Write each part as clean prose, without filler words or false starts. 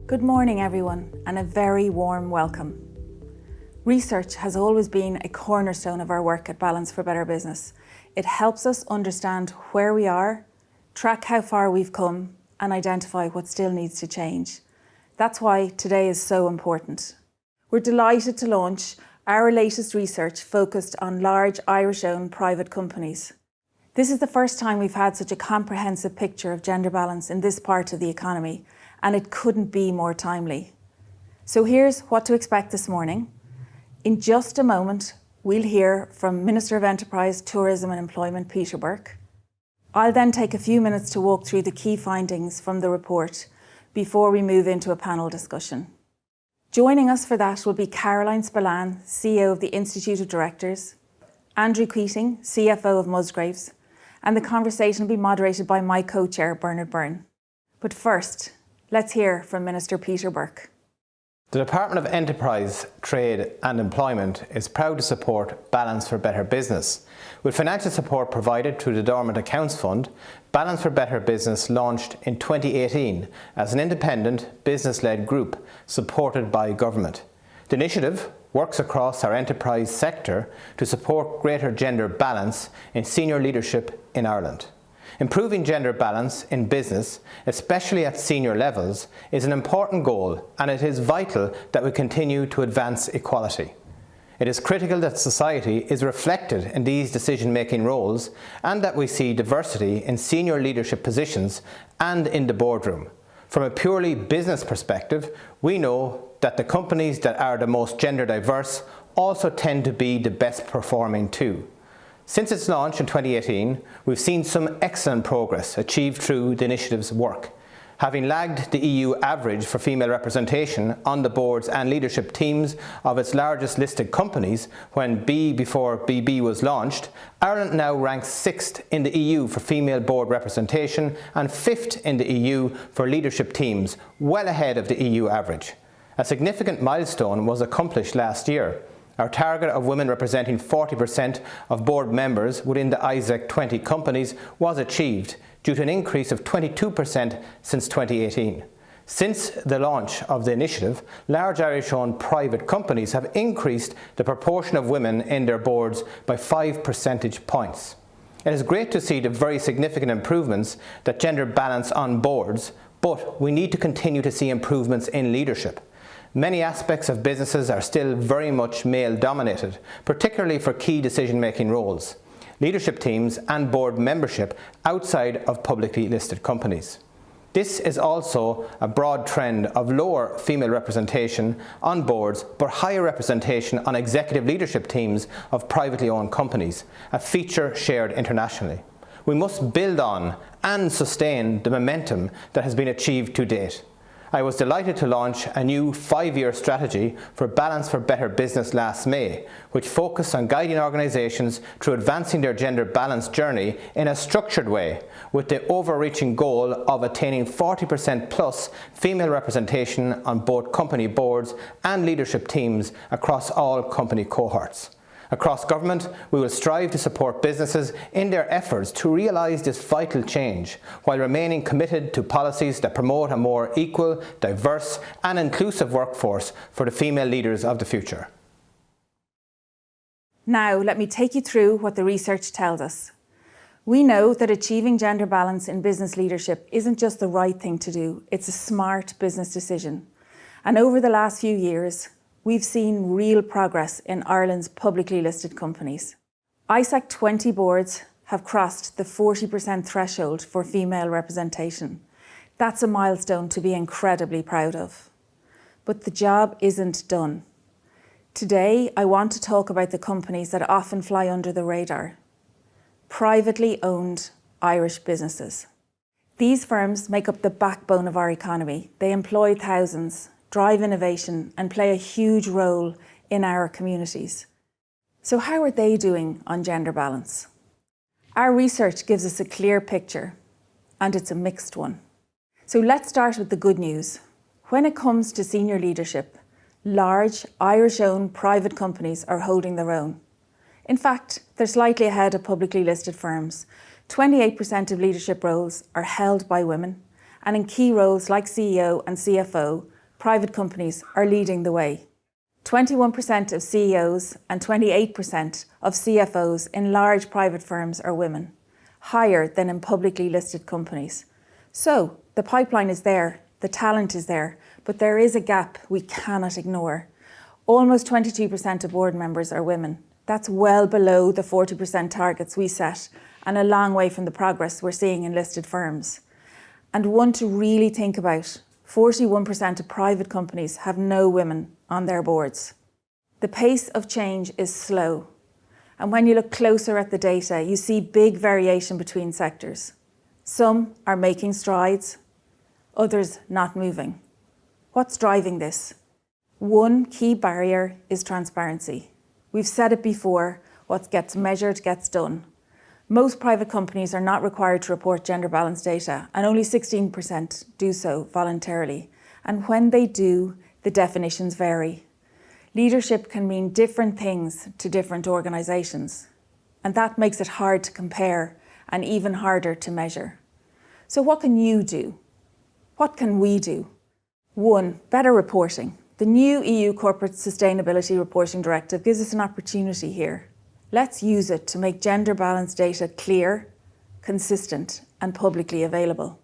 Good morning, everyone, and a very warm welcome. Research has always been a cornerstone of our work at Balance for Better Business. It helps us understand where we are, track how far we've come, and identify what still needs to change. That's why today is so important. We're delighted to launch our latest research focused on large Irish-owned private companies. This is the first time we've had such a comprehensive picture of gender balance in this part of the economy, and it couldn't be more timely. So here's what to expect this morning. In just a moment, we'll hear from Minister of Enterprise, Tourism and Employment, Peter Burke. I'll then take a few minutes to walk through the key findings from the report before we move into a panel discussion. Joining us for that will be Caroline Spillane, CEO of the Institute of Directors, Andrew Keating, CFO of Musgraves, and the conversation will be moderated by my co-chair, Bernard Byrne. But first, let's hear from Minister Peter Burke. The Department of Enterprise, Trade and Employment is proud to support Balance for Better Business. With financial support provided through the Dormant Accounts Fund, Balance for Better Business launched in 2018 as an independent, business-led group supported by government. The initiative works across our enterprise sector to support greater gender balance in senior leadership in Ireland. Improving gender balance in business, especially at senior levels, is an important goal, and it is vital that we continue to advance equality. It is critical that society is reflected in these decision-making roles and that we see diversity in senior leadership positions and in the boardroom. From a purely business perspective, we know that the companies that are the most gender diverse also tend to be the best performing too. Since its launch in 2018, we've seen some excellent progress achieved through the initiative's work. Having lagged the EU average for female representation on the boards and leadership teams of its largest listed companies when B4BB was launched, Ireland now ranks 6th in the EU for female board representation and 5th in the EU for leadership teams, well ahead of the EU average. A significant milestone was accomplished last year. Our target of women representing 40% of board members within the ISEC 20 companies was achieved due to an increase of 22% since 2018. Since the launch of the initiative, large Irish-owned private companies have increased the proportion of women in their boards by 5 percentage points. It is great to see the very significant improvements that gender balance on boards, but we need to continue to see improvements in leadership. Many aspects of businesses are still very much male-dominated, particularly for key decision-making roles, leadership teams and board membership outside of publicly listed companies. This is also a broad trend of lower female representation on boards but higher representation on executive leadership teams of privately owned companies, a feature shared internationally. We must build on and sustain the momentum that has been achieved to date. I was delighted to launch a new 5-year strategy for Balance for Better Business last May, which focused on guiding organisations through advancing their gender balance journey in a structured way, with the overreaching goal of attaining 40% plus female representation on both company boards and leadership teams across all company cohorts. Across government, we will strive to support businesses in their efforts to realise this vital change, while remaining committed to policies that promote a more equal, diverse and inclusive workforce for the female leaders of the future. Now, let me take you through what the research tells us. We know that achieving gender balance in business leadership isn't just the right thing to do, it's a smart business decision. And over the last few years, we've seen real progress in Ireland's publicly listed companies. ISEC 20 boards have crossed the 40% threshold for female representation. That's a milestone to be incredibly proud of. But the job isn't done. Today, I want to talk about the companies that often fly under the radar. Privately owned Irish businesses. These firms make up the backbone of our economy. They employ thousands, drive innovation and play a huge role in our communities. So how are they doing on gender balance? Our research gives us a clear picture, and it's a mixed one. So let's start with the good news. When it comes to senior leadership, large Irish-owned private companies are holding their own. In fact, they're slightly ahead of publicly listed firms. 28% of leadership roles are held by women, and in key roles like CEO and CFO, private companies are leading the way. 21% of CEOs and 28% of CFOs in large private firms are women, higher than in publicly listed companies. So the pipeline is there, the talent is there, but there is a gap we cannot ignore. Almost 22% of board members are women. That's well below the 40% targets we set and a long way from the progress we're seeing in listed firms. And one to really think about, 41% of private companies have no women on their boards. The pace of change is slow. And when you look closer at the data, you see big variation between sectors. Some are making strides, others not moving. What's driving this? One key barrier is transparency. We've said it before, what gets measured gets done. Most private companies are not required to report gender balance data, and only 16% do so voluntarily. And when they do, the definitions vary. Leadership can mean different things to different organisations, and that makes it hard to compare and even harder to measure. So what can you do? What can we do? 1, better reporting. The new EU Corporate Sustainability Reporting Directive gives us an opportunity here. Let's use it to make gender balance data clear, consistent, and publicly available.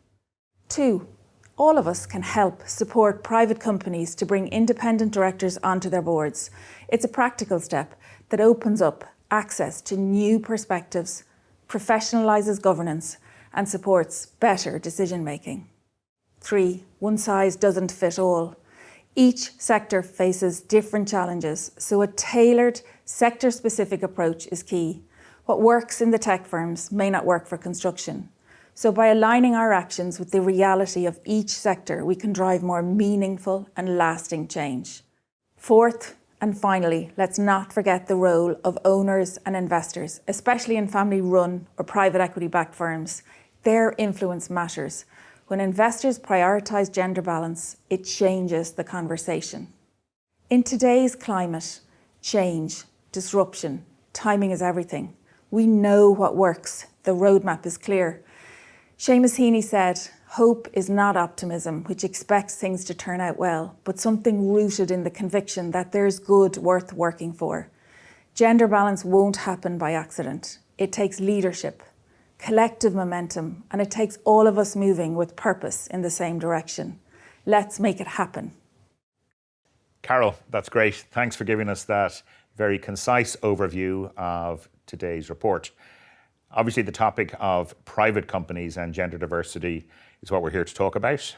2, all of us can help support private companies to bring independent directors onto their boards. It's a practical step that opens up access to new perspectives, professionalises governance, and supports better decision-making. 3, one size doesn't fit all. Each sector faces different challenges, so a tailored, sector-specific approach is key. What works in the tech firms may not work for construction. So by aligning our actions with the reality of each sector, we can drive more meaningful and lasting change. 4th, and finally, let's not forget the role of owners and investors, especially in family-run or private equity-backed firms. Their influence matters. When investors prioritise gender balance, it changes the conversation. In today's climate, change, disruption, timing is everything. We know what works. The roadmap is clear. Seamus Heaney said, "Hope is not optimism, which expects things to turn out well, but something rooted in the conviction that there's good worth working for." Gender balance won't happen by accident. It takes leadership, collective momentum, and it takes all of us moving with purpose in the same direction. Let's make it happen. Carol, that's great. Thanks for giving us that very concise overview of today's report. Obviously, the topic of private companies and gender diversity is what we're here to talk about.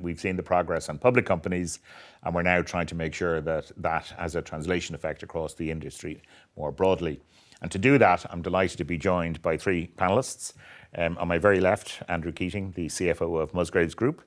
We've seen the progress on public companies, and we're now trying to make sure that that has a translation effect across the industry more broadly. And to do that, I'm delighted to be joined by 3 panellists. On my very left, Andrew Keating, the CFO of Musgraves Group.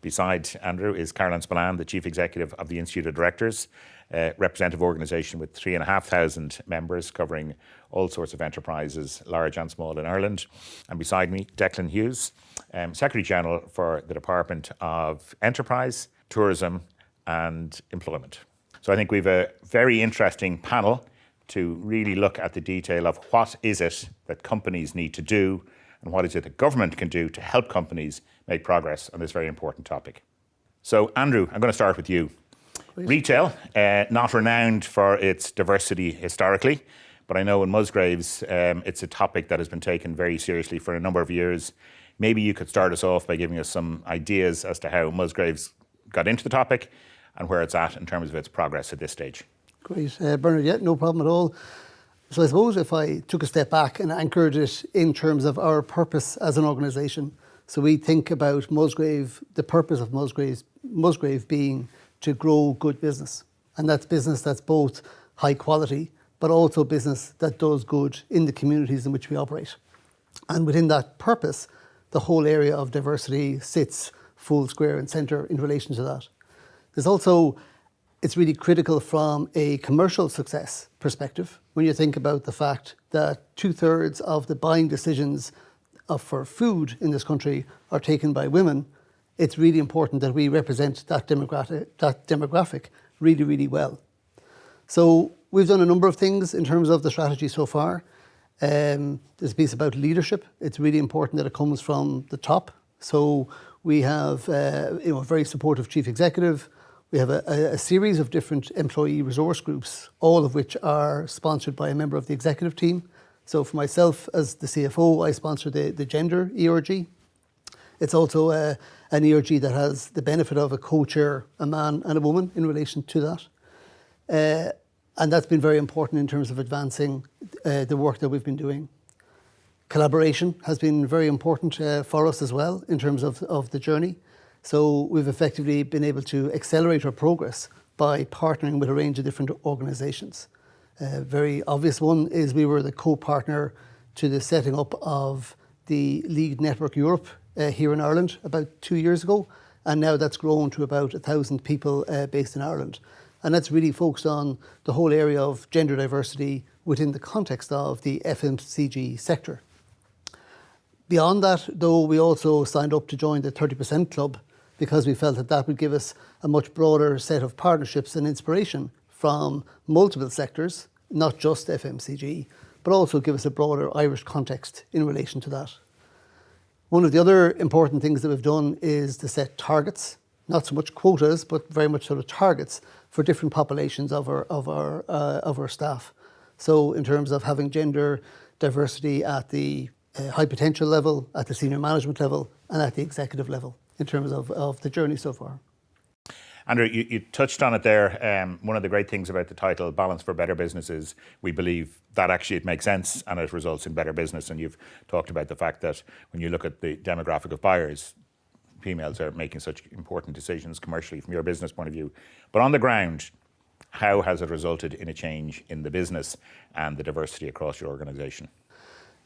Beside Andrew is Caroline Spillane, the Chief Executive of the Institute of Directors, a representative organisation with 3,500 members covering all sorts of enterprises, large and small in Ireland. And beside me, Declan Hughes, Secretary General for the Department of Enterprise, Tourism and Employment. So I think we've a very interesting panel to really look at the detail of what is it that companies need to do and what is it that government can do to help companies make progress on this very important topic. So Andrew, I'm going to start with you. Please. Retail, not renowned for its diversity historically, but I know in Musgraves it's a topic that has been taken very seriously for a number of years. Maybe you could start us off by giving us some ideas as to how Musgraves got into the topic and where it's at in terms of its progress at this stage. Great. Bernard, yeah, no problem at all. So I suppose if I took a step back and anchored it in terms of our purpose as an organisation, so we think about Musgrave, the purpose of Musgrave being to grow good business. And that's business that's both high quality, but also business that does good in the communities in which we operate. And within that purpose, the whole area of diversity sits full square and centre in relation to that. There's also, it's really critical from a commercial success perspective when you think about the fact that 2/3 of the buying decisions for food in this country are taken by women. It's really important that we represent that demographic really, really well. So we've done a number of things in terms of the strategy so far. There's a piece about leadership. It's really important that it comes from the top. So We have a very supportive chief executive. We have a series of different employee resource groups, all of which are sponsored by a member of the executive team. So for myself as the CFO, I sponsor the gender ERG. It's also an ERG that has the benefit of a co-chair, a man and a woman in relation to that. And that's been very important in terms of advancing the work that we've been doing. Collaboration has been very important for us as well in terms of the journey. So we've effectively been able to accelerate our progress by partnering with a range of different organisations. A very obvious one is we were the co-partner to the setting up of the Lead Network Europe here in Ireland about 2 years ago, and now that's grown to about 1,000 people based in Ireland. And that's really focused on the whole area of gender diversity within the context of the FMCG sector. Beyond that, though, we also signed up to join the 30% Club because we felt that that would give us a much broader set of partnerships and inspiration from multiple sectors, not just FMCG, but also give us a broader Irish context in relation to that. One of the other important things that we've done is to set targets, not so much quotas, but very much sort of targets for different populations of our staff. So in terms of having gender diversity at the high potential level, at the senior management level, and at the executive level in terms of the journey so far. Andrew, you touched on it there. One of the great things about the title, Balance for Better Business, is we believe that actually it makes sense and it results in better business. And you've talked about the fact that when you look at the demographic of buyers, females are making such important decisions commercially from your business point of view. But on the ground, how has it resulted in a change in the business and the diversity across your organisation?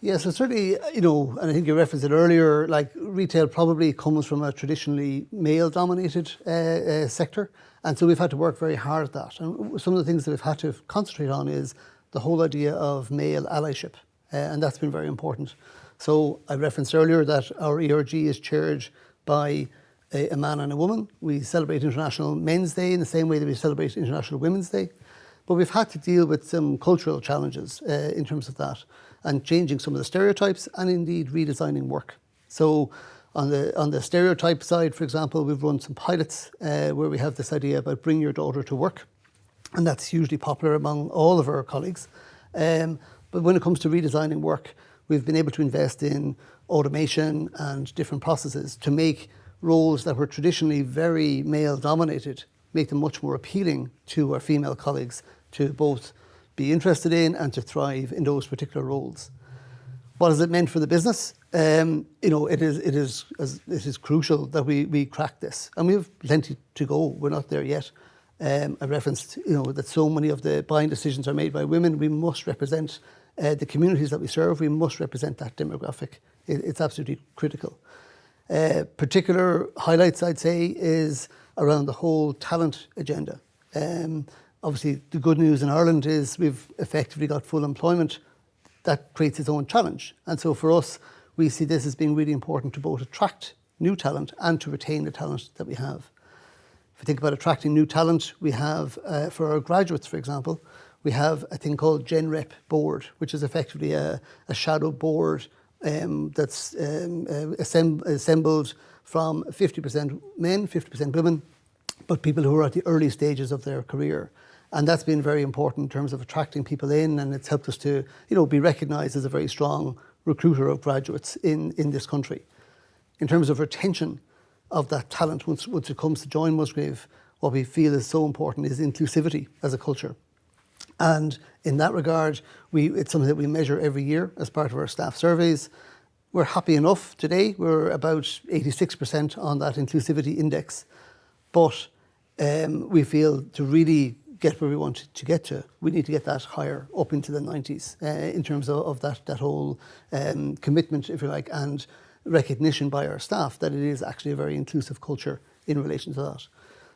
Yes, so certainly, and I think you referenced it earlier, like retail probably comes from a traditionally male-dominated sector. And so we've had to work very hard at that. And some of the things that we've had to concentrate on is the whole idea of male allyship. And that's been very important. So I referenced earlier that our ERG is chaired by a man and a woman. We celebrate International Men's Day in the same way that we celebrate International Women's Day. But we've had to deal with some cultural challenges in terms of that, and changing some of the stereotypes and indeed redesigning work. So on the stereotype side, for example, we've run some pilots where we have this idea about bring your daughter to work. And that's hugely popular among all of our colleagues. But when it comes to redesigning work, we've been able to invest in automation and different processes to make roles that were traditionally very male dominated, make them much more appealing to our female colleagues to both be interested in and to thrive in those particular roles. What has it meant for the business? It is crucial that we crack this, and we have plenty to go. We're not there yet. I referenced, that so many of the buying decisions are made by women. We must represent the communities that we serve. We must represent that demographic. It's absolutely critical. Particular highlights, I'd say, is around the whole talent agenda. Obviously, the good news in Ireland is we've effectively got full employment. That creates its own challenge. And so for us, we see this as being really important to both attract new talent and to retain the talent that we have. If we think about attracting new talent, we have, for our graduates, for example, we have a thing called GenRep Board, which is effectively a shadow board that's assembled from 50% men, 50% women, but people who are at the early stages of their career. And that's been very important in terms of attracting people in, and it's helped us to, be recognised as a very strong recruiter of graduates in this country. In terms of retention of that talent, once it comes to join Musgrave, what we feel is so important is inclusivity as a culture. And in that regard, it's something that we measure every year as part of our staff surveys. We're happy enough today. We're about 86% on that inclusivity index. But we feel to really get where we want to get to, we need to get that higher, up into the 90s, in terms of that whole commitment, if you like, and recognition by our staff that it is actually a very inclusive culture in relation to that.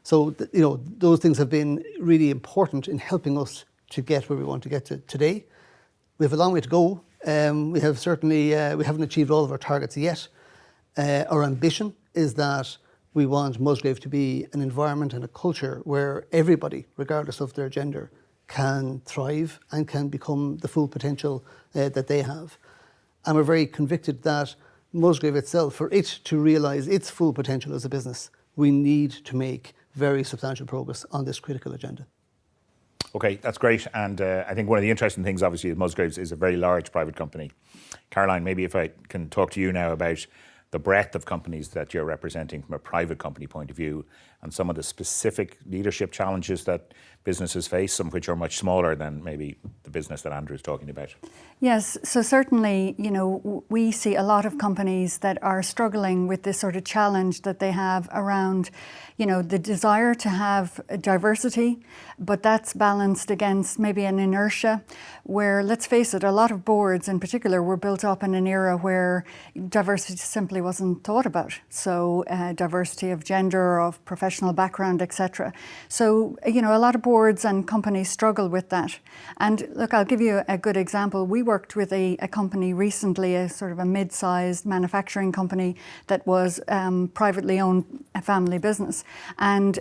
So, those things have been really important in helping us to get where we want to get to today. We have a long way to go. We haven't achieved all of our targets yet. Our ambition is that we want Musgrave to be an environment and a culture where everybody, regardless of their gender, can thrive and can become the full potential that they have. And we're very convicted that Musgrave itself, for it to realise its full potential as a business, we need to make very substantial progress on this critical agenda. Okay, that's great. And I think one of the interesting things, obviously, at Musgraves is a very large private company. Caroline, maybe if I can talk to you now about the breadth of companies that you're representing from a private company point of view and some of the specific leadership challenges that businesses face, some of which are much smaller than maybe the business that Andrew is talking about. Yes, so certainly, we see a lot of companies that are struggling with this sort of challenge that they have around, the desire to have diversity, but that's balanced against maybe an inertia where, let's face it, a lot of boards in particular were built up in an era where diversity simply wasn't thought about. So diversity of gender, of professional background, etc. So, a lot of boards and companies struggle with that. And look, I'll give you a good example. We worked with a company recently, a sort of a mid-sized manufacturing company that was privately owned, a family business. And,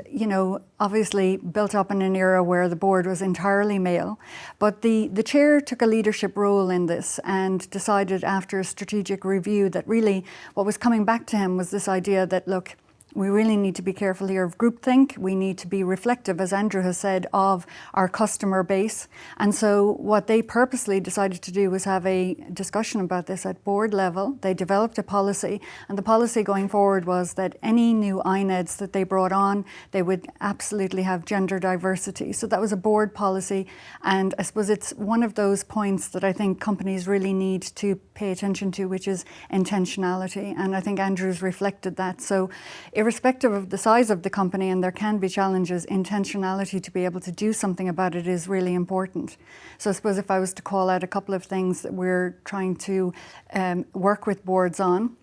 obviously built up in an era where the board was entirely male. But the chair took a leadership role in this and decided after a strategic review that really what was coming back to him was this idea that, look, we really need to be careful here of groupthink. We need to be reflective, as Andrew has said, of our customer base. And so what they purposely decided to do was have a discussion about this at board level. They developed a policy, and the policy going forward was that any new INEDs that they brought on, they would absolutely have gender diversity. So that was a board policy, and I suppose it's one of those points that I think companies really need to pay attention to, which is intentionality. And I think Andrew's reflected that. So irrespective of the size of the company, and there can be challenges, intentionality to be able to do something about it is really important. So I suppose if I was to call out a couple of things that we're trying to work with boards on,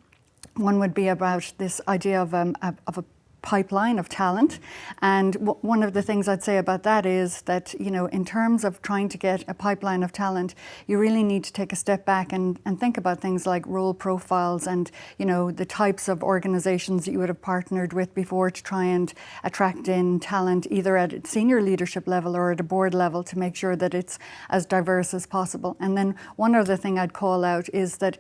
one would be about this idea of a pipeline of talent. And one of the things I'd say about that is that, in terms of trying to get a pipeline of talent, you really need to take a step back and think about things like role profiles and, the types of organizations that you would have partnered with before to try and attract in talent, either at senior leadership level or at a board level, to make sure that it's as diverse as possible. And then one other thing I'd call out is that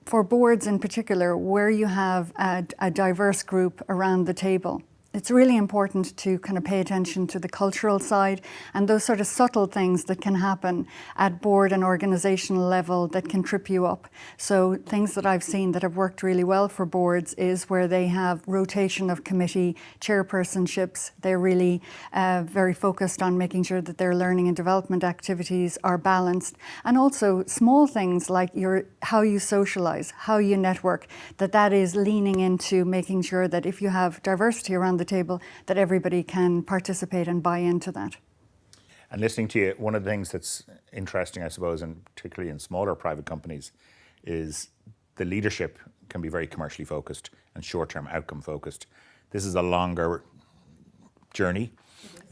for boards in particular, where you have a diverse group around the table, it's really important to kind of pay attention to the cultural side and those sort of subtle things that can happen at board and organizational level that can trip you up. So things that I've seen that have worked really well for boards is where they have rotation of committee chairpersonships. They're really very focused on making sure that their learning and development activities are balanced. And also small things like how you socialize, how you network, that is leaning into making sure that if you have diversity around the table, that everybody can participate and buy into that. And listening to you, one of the things that's interesting, I suppose, and particularly in smaller private companies, is the leadership can be very commercially focused and short-term outcome focused. This is a longer journey.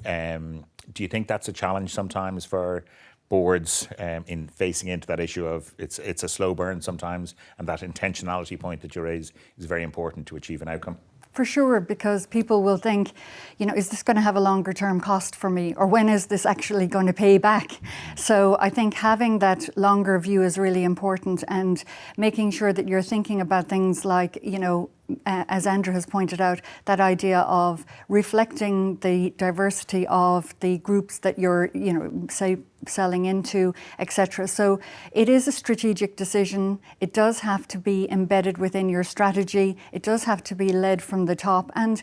Do you think that's a challenge sometimes for boards in facing into that issue of it's a slow burn sometimes, and that intentionality point that you raise is very important to achieve an outcome? For sure, because people will think, is this going to have a longer term cost for me? Or when is this actually going to pay back? So I think having that longer view is really important, and making sure that you're thinking about things like, as Andrew has pointed out, that idea of reflecting the diversity of the groups that you're, say, selling into, etc. So it is a strategic decision. It does have to be embedded within your strategy. It does have to be led from the top. And,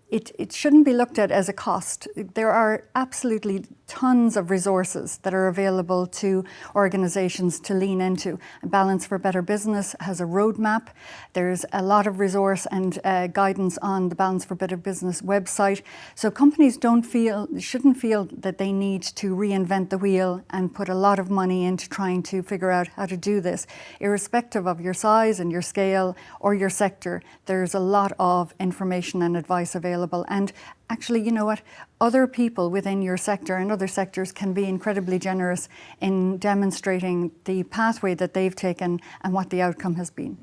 it shouldn't be looked at as a cost. There are absolutely tons of resources that are available to organizations to lean into. Balance for Better Business has a roadmap. There's a lot of resource and guidance on the Balance for Better Business website. So companies shouldn't feel that they need to reinvent the wheel and put a lot of money into trying to figure out how to do this. Irrespective of your size and your scale or your sector, there's a lot of information and advice available. And actually, you know what? Other people within your sector and other sectors can be incredibly generous in demonstrating the pathway that they've taken and what the outcome has been.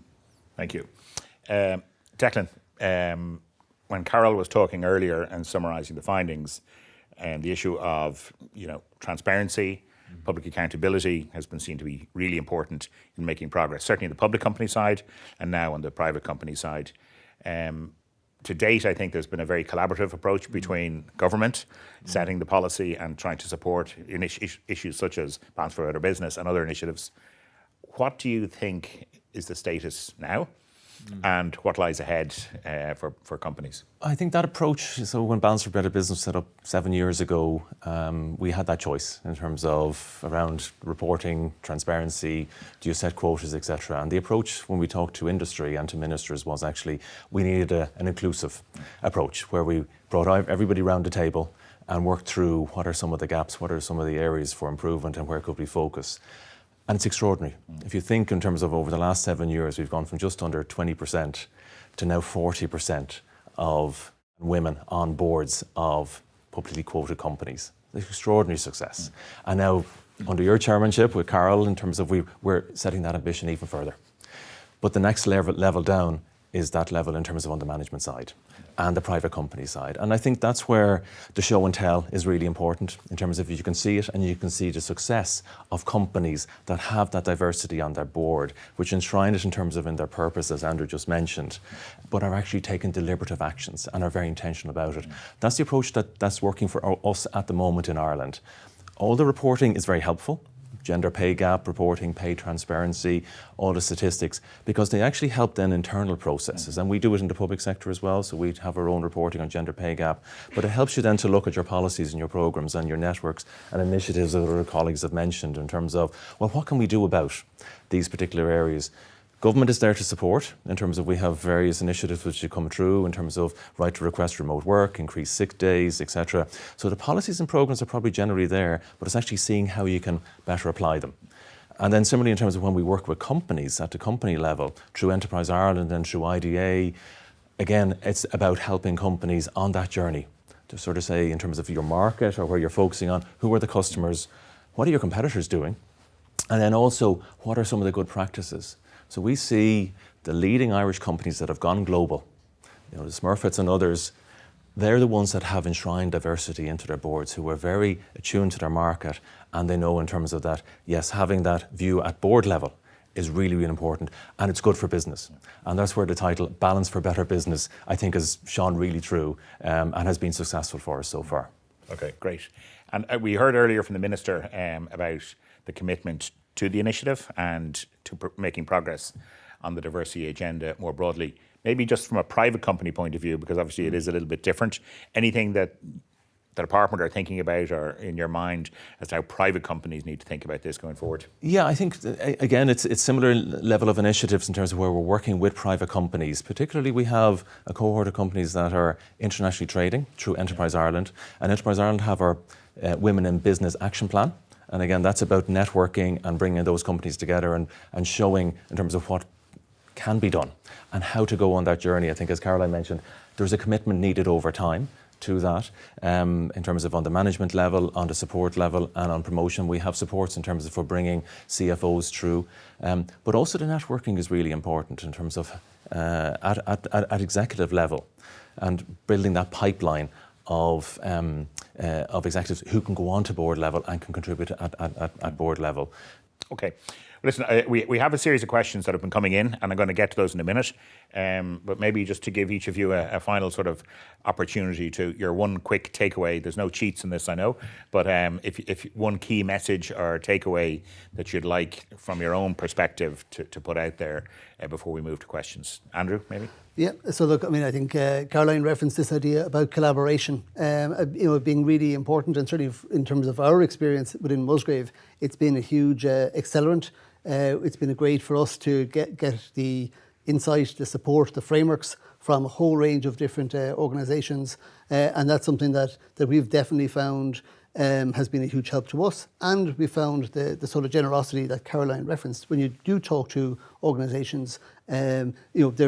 Thank you. Declan, when Carol was talking earlier and summarising the findings, and the issue of transparency, public accountability has been seen to be really important in making progress, certainly on the public company side and now on the private company side. To date, I think there's been a very collaborative approach between government setting the policy and trying to support issues such as Balance for Better Business and other initiatives. What do you think is the status now? And what lies ahead for companies? I think that approach, so when Balance for Better Business set up 7 years ago, we had that choice in terms of around reporting, transparency, do you set quotas, etc. And the approach when we talked to industry and to ministers was actually we needed an inclusive approach where we brought everybody around the table and worked through what are some of the gaps, what are some of the areas for improvement and where could we focus. And it's extraordinary. If you think in terms of over the last 7 years, we've gone from just under 20% to now 40% of women on boards of publicly quoted companies. It's extraordinary success. And now, under your chairmanship with Carol, in terms of we're setting that ambition even further. But the next level down is that level in terms of on the management side and the private company side. And I think that's where the show and tell is really important in terms of you can see it and you can see the success of companies that have that diversity on their board, which enshrine it in terms of in their purpose, as Andrew just mentioned, but are actually taking deliberative actions and are very intentional about it. That's the approach that's working for us at the moment in Ireland. All the reporting is very helpful. Gender pay gap reporting, pay transparency, all the statistics, because they actually help then internal processes. And we do it in the public sector as well, so we have our own reporting on gender pay gap. But it helps you then to look at your policies and your programs and your networks and initiatives that our colleagues have mentioned in terms of, well, what can we do about these particular areas? Government is there to support in terms of we have various initiatives which should come through in terms of right to request remote work, increased sick days, etc. So the policies and programs are probably generally there, but it's actually seeing how you can better apply them. And then similarly in terms of when we work with companies at the company level, through Enterprise Ireland and through IDA, again, it's about helping companies on that journey to sort of say in terms of your market or where you're focusing on, who are the customers, what are your competitors doing? And then also, what are some of the good practices? So we see the leading Irish companies that have gone global, the Smurfits and others, they're the ones that have enshrined diversity into their boards, who are very attuned to their market, and they know in terms of that, yes, having that view at board level is really, really important, and it's good for business. And that's where the title, Balance for Better Business, I think has shone really through and has been successful for us so far. Okay, great. And we heard earlier from the Minister about the commitment to the initiative and to making progress on the diversity agenda more broadly. Maybe just from a private company point of view, because obviously it is a little bit different. Anything that the department are thinking about or in your mind as to how private companies need to think about this going forward? Yeah, I think, again, it's similar level of initiatives in terms of where we're working with private companies. Particularly, we have a cohort of companies that are internationally trading through Enterprise Ireland. And Enterprise Ireland have our Women in Business Action Plan. And again, that's about networking and bringing those companies together and showing in terms of what can be done and how to go on that journey. I think, as Caroline mentioned, there's a commitment needed over time to that in terms of on the management level, on the support level, and on promotion. We have supports in terms of for bringing CFOs through. But also the networking is really important in terms of at executive level and building that pipeline of executives who can go on to board level and can contribute at board level. Okay. Listen, we have a series of questions that have been coming in, and I'm going to get to those in a minute. But maybe just to give each of you a final sort of opportunity to your one quick takeaway. There's no cheats in this, I know, but if one key message or takeaway that you'd like from your own perspective to put out there before we move to questions. Andrew, maybe? Yeah, so look, I mean, I think Caroline referenced this idea about collaboration, being really important, and certainly in terms of our experience within Musgrave, it's been a huge accelerant. It's been great for us to get the insight, the support, the frameworks from a whole range of different organisations, and that's something that we've definitely found has been a huge help to us. And we found the sort of generosity that Caroline referenced. When you do talk to organisations, they're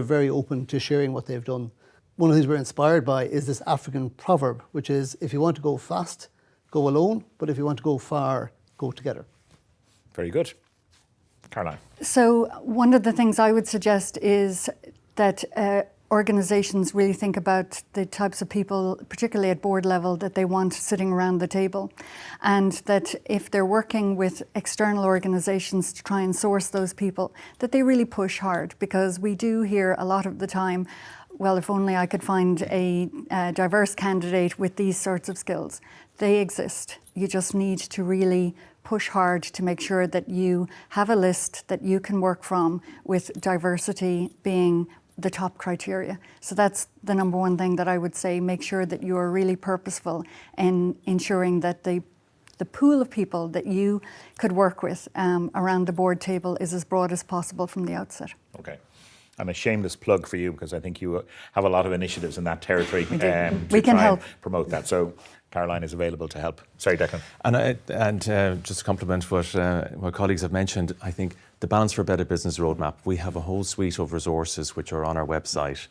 very open to sharing what they've done. One of the things we're inspired by is this African proverb, which is, if you want to go fast, go alone, but if you want to go far, go together. Very good. Caroline. So one of the things I would suggest is that organisations really think about the types of people, particularly at board level, that they want sitting around the table. And that if they're working with external organisations to try and source those people, that they really push hard, because we do hear a lot of the time, well, if only I could find a diverse candidate with these sorts of skills. They exist. You just need to really push hard to make sure that you have a list that you can work from, with diversity being the top criteria. So that's the number one thing that I would say. Make sure that you are really purposeful in ensuring that the pool of people that you could work with around the board table is as broad as possible from the outset. Okay. And a shameless plug for you, because I think you have a lot of initiatives in that territory We can help promote that. So Caroline is available to help. Sorry, Declan. And just to complement what my colleagues have mentioned, I think the Balance for a Better Business roadmap, we have a whole suite of resources which are on our website.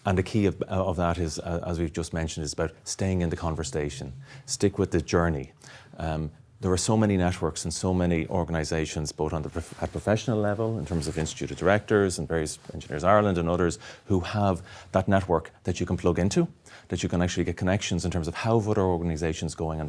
And the key of that is, as we've just mentioned, is about staying in the conversation, stick with the journey. There are so many networks and so many organisations, both on at professional level, in terms of Institute of Directors and various Engineers Ireland and others, who have that network that you can plug into, that you can actually get connections in terms of how other organisations going on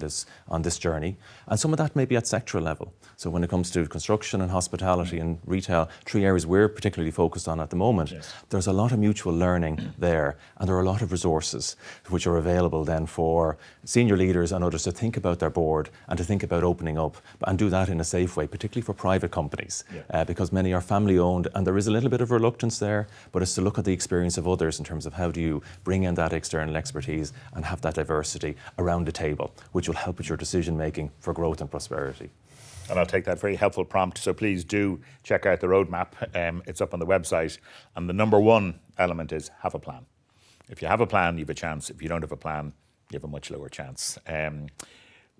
this journey. And some of that may be at sectoral level. So when it comes to construction and hospitality and retail, 3 areas we're particularly focused on at the moment, yes, there's a lot of mutual learning there, and there are a lot of resources which are available then for senior leaders and others to think about their board and to think about opening up, and do that in a safe way, particularly for private companies, because many are family owned, and there is a little bit of reluctance there, but it's to look at the experience of others in terms of how do you bring in that external expertise and have that diversity around the table, which will help with your decision making for growth and prosperity. And I'll take that very helpful prompt. So please do check out the roadmap. It's up on the website. And the number one element is have a plan. If you have a plan, you have a chance. If you don't have a plan, you have a much lower chance.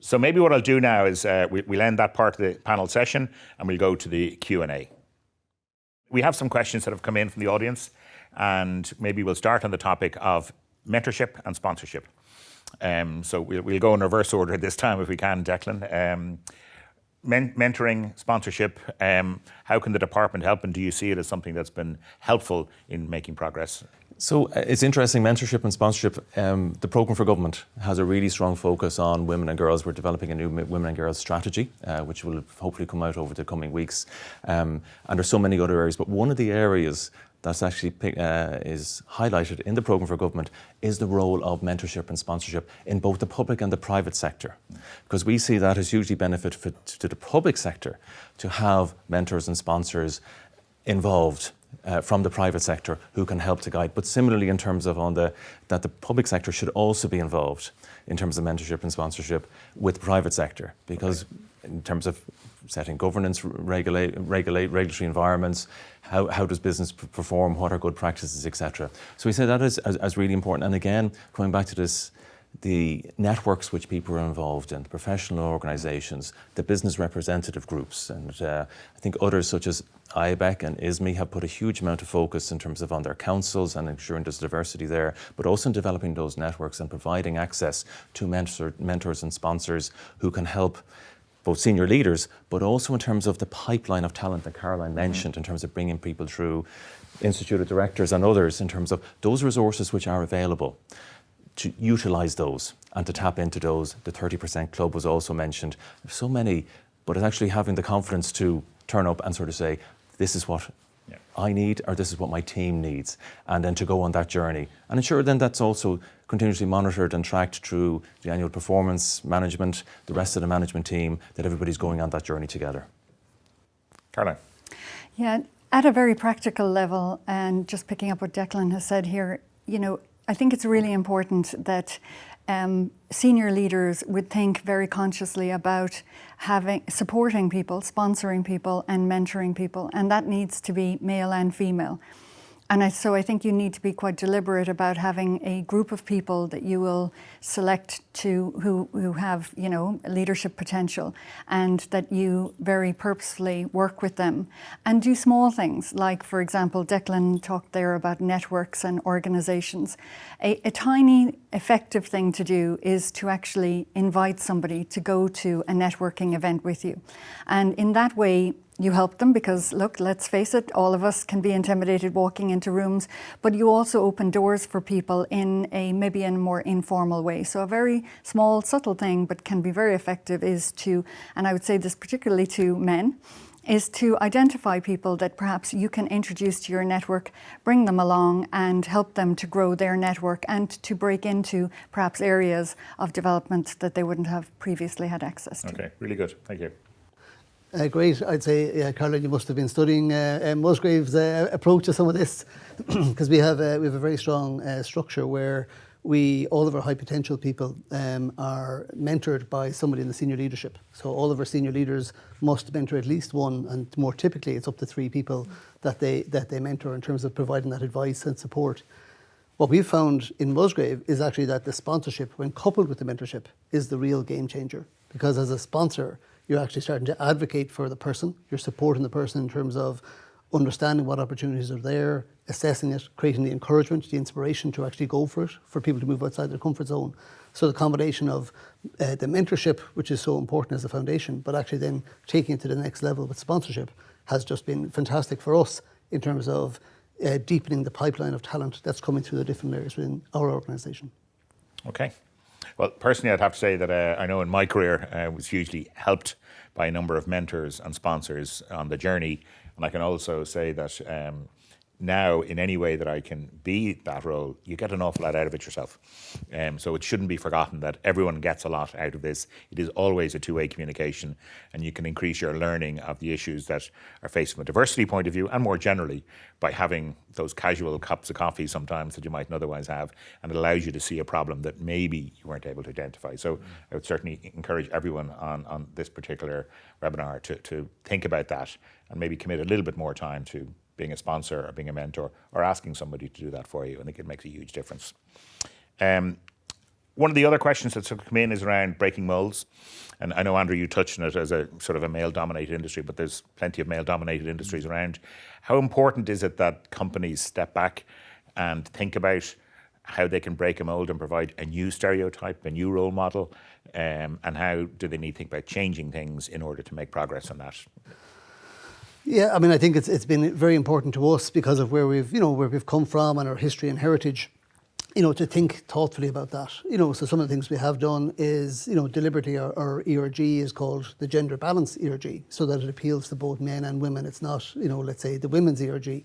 So maybe what I'll do now is we'll end that part of the panel session and we'll go to the Q&A. We have some questions that have come in from the audience, and maybe we'll start on the topic of mentorship and sponsorship. So we'll go in reverse order this time if we can, Declan. Mentoring, sponsorship, how can the department help, and do you see it as something that's been helpful in making progress? So it's interesting, mentorship and sponsorship. The Programme for Government has a really strong focus on women and girls. We're developing a new women and girls strategy, which will hopefully come out over the coming weeks. And there's so many other areas, but one of the areas that's actually is highlighted in the Programme for Government is the role of mentorship and sponsorship in both the public and the private sector. Because we see that as hugely benefit to the public sector to have mentors and sponsors involved from the private sector who can help to guide. But similarly, in terms of that the public sector should also be involved in terms of mentorship and sponsorship with the private sector, because in terms of setting governance, regulatory environments, how does business perform, what are good practices, etc. So we say that as really important. And again, coming back to this, the networks which people are involved in, the professional organisations, the business representative groups, and I think others such as IBEC and ISME have put a huge amount of focus in terms of on their councils and ensuring there's diversity there, but also in developing those networks and providing access to mentors and sponsors who can help both senior leaders, but also in terms of the pipeline of talent that Caroline mentioned, in terms of bringing people through Institute of Directors and others, in terms of those resources which are available, to utilise those and to tap into those. The 30% club was also mentioned. There's so many, but it's actually having the confidence to turn up and sort of say, this is what I need, or this is what my team needs, and then to go on that journey. And ensure then that's also continuously monitored and tracked through the annual performance management, the rest of the management team, that everybody's going on that journey together. Caroline. Yeah, at a very practical level, and just picking up what Declan has said here, you know, I think it's really important that senior leaders would think very consciously about supporting people, sponsoring people and mentoring people, and that needs to be male and female. And so I think you need to be quite deliberate about having a group of people that you will select who have, you know, leadership potential, and that you very purposefully work with them and do small things. Like, for example, Declan talked there about networks and organisations. A tiny effective thing to do is to actually invite somebody to go to a networking event with you. And in that way, You help them because, look, let's face it, all of us can be intimidated walking into rooms, but you also open doors for people in maybe in a more informal way. So a very small, subtle thing, but can be very effective, is to, and I would say this particularly to men, is to identify people that perhaps you can introduce to your network, bring them along and help them to grow their network and to break into perhaps areas of development that they wouldn't have previously had access to. Okay, really good. Thank you. Great. I'd say, Caroline, you must have been studying Musgrave's approach to some of this, because we have a very strong structure where all of our high potential people are mentored by somebody in the senior leadership. So all of our senior leaders must mentor at least one, and more typically it's up to 3 people that they mentor in terms of providing that advice and support. What we've found in Musgrave is actually that the sponsorship, when coupled with the mentorship, is the real game changer. Because as a sponsor, you're actually starting to advocate for the person. You're supporting the person in terms of understanding what opportunities are there, assessing it, creating the encouragement, the inspiration to actually go for it, for people to move outside their comfort zone. So the combination of the mentorship, which is so important as a foundation, but actually then taking it to the next level with sponsorship, has just been fantastic for us in terms of deepening the pipeline of talent that's coming through the different areas within our organisation. Okay. Well, personally, I'd have to say that I know in my career I was hugely helped by a number of mentors and sponsors on the journey. And I can also say that now, in any way that I can be that role, you get an awful lot out of it yourself. So it shouldn't be forgotten that everyone gets a lot out of this. It is always a two-way communication, and you can increase your learning of the issues that are faced from a diversity point of view, and more generally by having those casual cups of coffee sometimes that you mightn't otherwise have, and it allows you to see a problem that maybe you weren't able to identify. So I would certainly encourage everyone on this particular webinar to think about that and maybe commit a little bit more time to being a sponsor or being a mentor or asking somebody to do that for you. I think it makes a huge difference. One of the other questions that's come in is around breaking molds. And I know, Andrew, you touched on it as a sort of a male-dominated industry, but there's plenty of male-dominated industries around. How important is it that companies step back and think about how they can break a mold and provide a new stereotype, a new role model, and how do they need to think about changing things in order to make progress on that? Yeah, I mean, I think it's been very important to us because of where we've come from and our history and heritage, to think thoughtfully about that. So some of the things we have done is, deliberately our ERG is called the gender balance ERG, so that it appeals to both men and women. It's not, let's say the women's ERG.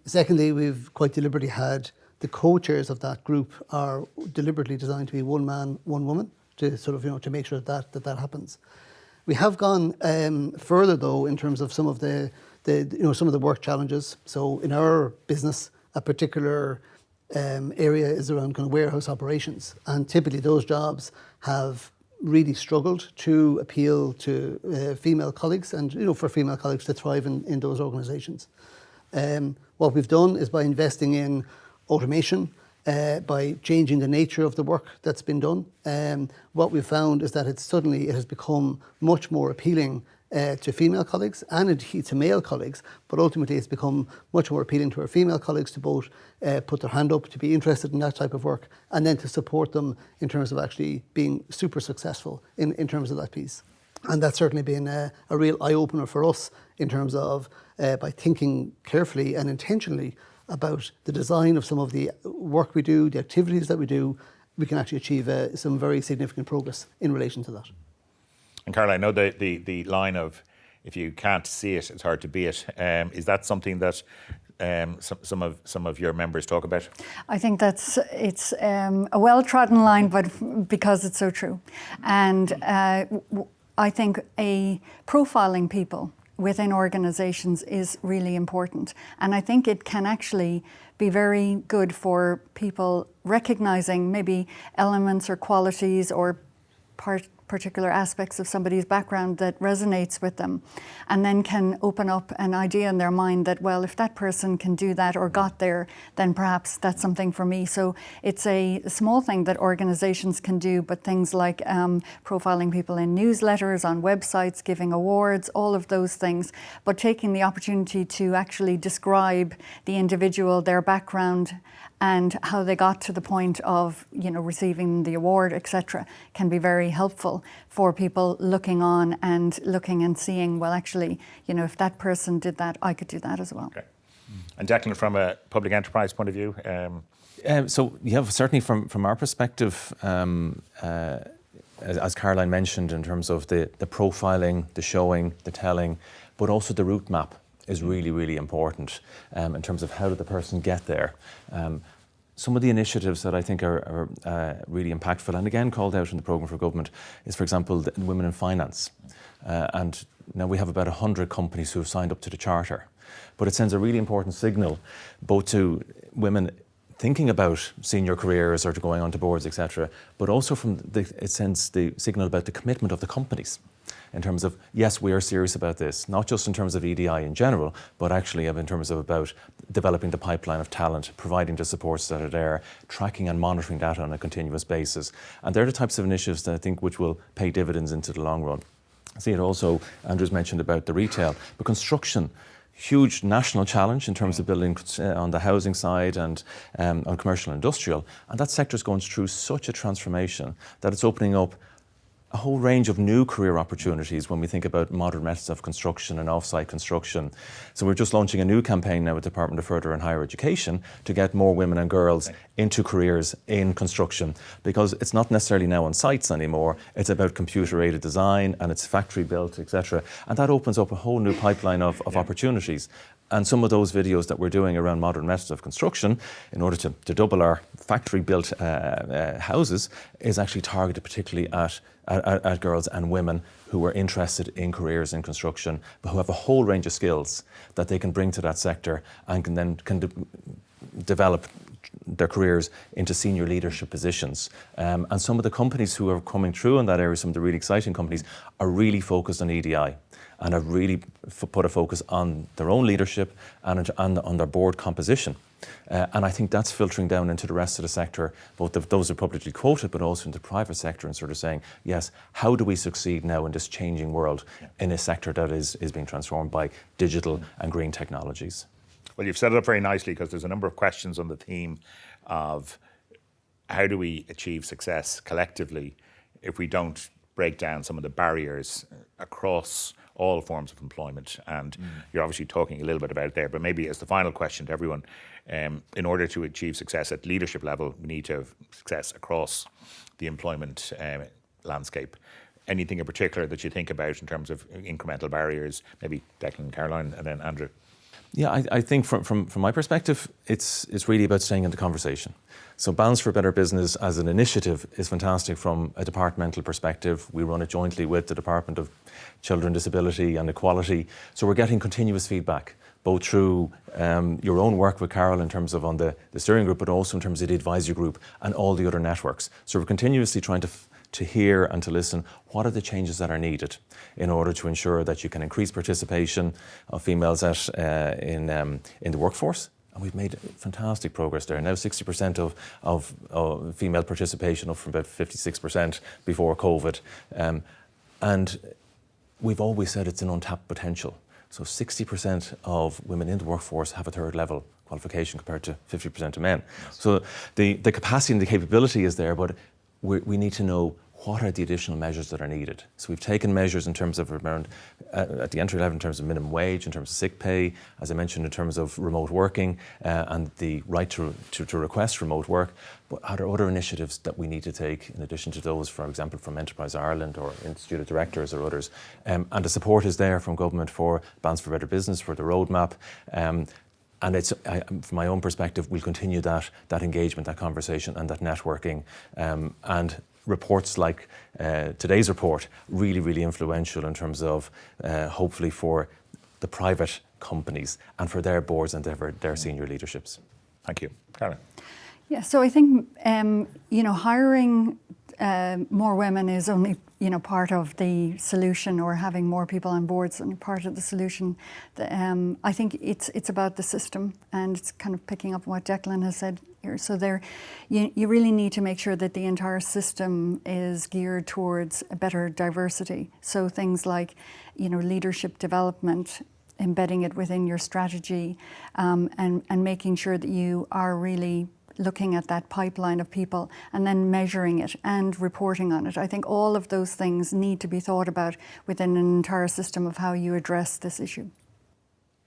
Secondly, we've quite deliberately had the co-chairs of that group are deliberately designed to be one man, one woman, to sort of, to make sure that happens. We have gone further though in terms of some of the some of the work challenges. So in our business, a particular area is around kind of warehouse operations, and typically those jobs have really struggled to appeal to female colleagues, and for female colleagues to thrive in those organisations. What we've done is by investing in automation, by changing the nature of the work that's been done. What we've found is that it has become much more appealing to female colleagues and indeed to male colleagues, but ultimately it's become much more appealing to our female colleagues to both put their hand up, to be interested in that type of work, and then to support them in terms of actually being super successful in terms of that piece. And that's certainly been a real eye-opener for us in terms of by thinking carefully and intentionally about the design of some of the work we do, the activities that we do, we can actually achieve some very significant progress in relation to that. And Carol, I know the line of, if you can't see it, it's hard to be it. Is that something that some of your members talk about? I think it's a well-trodden line, but because it's so true. And I think profiling people within organisations is really important. And I think it can actually be very good for people recognising maybe elements or qualities or particular aspects of somebody's background that resonates with them, and then can open up an idea in their mind that, well, if that person can do that or got there, then perhaps that's something for me. So it's a small thing that organizations can do, but things like profiling people in newsletters, on websites, giving awards, all of those things, but taking the opportunity to actually describe the individual, their background, and how they got to the point of, receiving the award, etc., can be very helpful for people looking on and looking and seeing, well, actually, if that person did that, I could do that as well. Okay. And Declan, from a public enterprise point of view? So, certainly from our perspective, as Caroline mentioned, in terms of the profiling, the showing, the telling, but also the route map is really, really important in terms of how did the person get there. Some of the initiatives that I think are really impactful, and again called out in the programme for government, is, for example, the Women in Finance. And now we have about 100 companies who have signed up to the Charter. But it sends a really important signal both to women thinking about senior careers or to going on to boards, etc., but also it sends the signal about the commitment of the companies in terms of, yes, we are serious about this, not just in terms of EDI in general, but actually in terms of about developing the pipeline of talent, providing the supports that are there, tracking and monitoring that on a continuous basis. And they're the types of initiatives that I think which will pay dividends into the long run. I see it also, Andrew's mentioned about the retail, but construction, huge national challenge in terms of building on the housing side and on commercial and industrial. And that sector is going through such a transformation that it's opening up a whole range of new career opportunities when we think about modern methods of construction and off-site construction. So we're just launching a new campaign now with the Department of Further and Higher Education to get more women and girls into careers in construction, because it's not necessarily now on sites anymore, it's about computer-aided design and it's factory built, etc. And that opens up a whole new pipeline of opportunities. And some of those videos that we're doing around modern methods of construction in order to double our factory-built houses is actually targeted particularly at girls and women who are interested in careers in construction, but who have a whole range of skills that they can bring to that sector and can develop their careers into senior leadership positions. And some of the companies who are coming through in that area, some of the really exciting companies, are really focused on EDI and have really put a focus on their own leadership and on their board composition. And I think that's filtering down into the rest of the sector, both those who are publicly quoted, but also in the private sector, and sort of saying, yes, how do we succeed now in this changing world in a sector that is being transformed by digital and green technologies? Well, you've set it up very nicely, because there's a number of questions on the theme of how do we achieve success collectively if we don't break down some of the barriers across all forms of employment. And you're obviously talking a little bit about it there, but maybe as the final question to everyone, in order to achieve success at leadership level, we need to have success across the employment landscape. Anything in particular that you think about in terms of incremental barriers? Maybe Declan and Caroline, and then Andrew. Yeah, I think from my perspective, it's really about staying in the conversation. So Balance for Better Business as an initiative is fantastic from a departmental perspective. We run it jointly with the Department of Children, Disability and Equality. So we're getting continuous feedback, both through your own work with Carol in terms of on the steering group, but also in terms of the advisory group and all the other networks. So we're continuously trying to hear and to listen, what are the changes that are needed in order to ensure that you can increase participation of females in the workforce. And we've made fantastic progress there. Now 60% of female participation, up from about 56% before COVID. And we've always said it's an untapped potential. So 60% of women in the workforce have a third level qualification compared to 50% of men. So the capacity and the capability is there, but we need to know what are the additional measures that are needed. So we've taken measures in terms of around, at the entry level, in terms of minimum wage, in terms of sick pay, as I mentioned, in terms of remote working and the right to request remote work. But are there other initiatives that we need to take in addition to those, for example, from Enterprise Ireland or Institute of Directors or others? And the support is there from government for Balance for Better Business, for the roadmap. And it's, from my own perspective, we'll continue that engagement, that conversation and that networking. And reports like today's report, really, really influential in terms of hopefully for the private companies and for their boards and their senior leaderships. Thank you. Caroline. Yeah, so I think, hiring more women is only, part of the solution, or having more people on boards and part of the solution. I think it's about the system, and it's kind of picking up what Declan has said here. So you really need to make sure that the entire system is geared towards a better diversity. So things like, leadership development, embedding it within your strategy, and making sure that you are really looking at that pipeline of people and then measuring it and reporting on it. I think all of those things need to be thought about within an entire system of how you address this issue.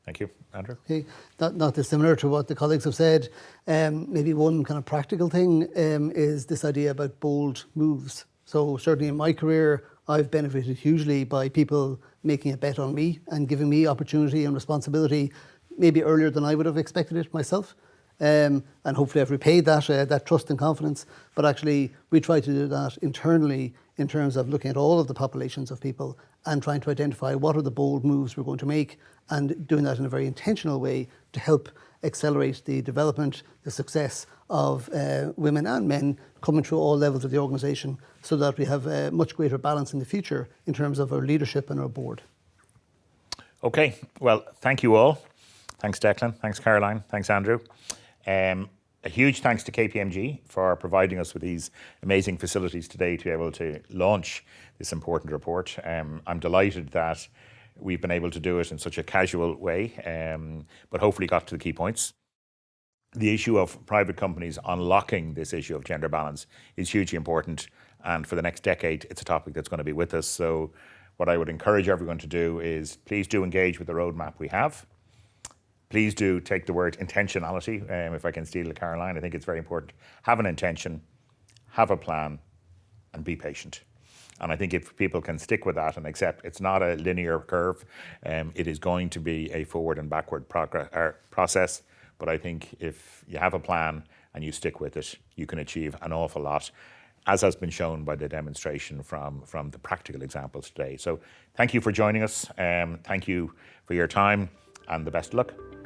Thank you. Andrew? Okay. Not dissimilar to what the colleagues have said. Maybe one kind of practical thing is this idea about bold moves. So certainly in my career, I've benefited hugely by people making a bet on me and giving me opportunity and responsibility maybe earlier than I would have expected it myself. And hopefully I've repaid that trust and confidence. But actually, we try to do that internally in terms of looking at all of the populations of people and trying to identify what are the bold moves we're going to make, and doing that in a very intentional way to help accelerate the development, the success of women and men coming through all levels of the organisation, so that we have a much greater balance in the future in terms of our leadership and our board. Okay, well, thank you all. Thanks, Declan. Thanks, Caroline. Thanks, Andrew. A huge thanks to KPMG for providing us with these amazing facilities today to be able to launch this important report. I'm delighted that we've been able to do it in such a casual way, but hopefully got to the key points. The issue of private companies unlocking this issue of gender balance is hugely important, and for the next decade, it's a topic that's going to be with us. So what I would encourage everyone to do is please do engage with the roadmap we have. Please do take the word intentionality, if I can steal Caroline. I think it's very important. Have an intention, have a plan, and be patient. And I think if people can stick with that and accept it's not a linear curve, it is going to be a forward and backward process. But I think if you have a plan and you stick with it, you can achieve an awful lot, as has been shown by the demonstration from the practical examples today. So thank you for joining us. Thank you for your time, and the best of luck.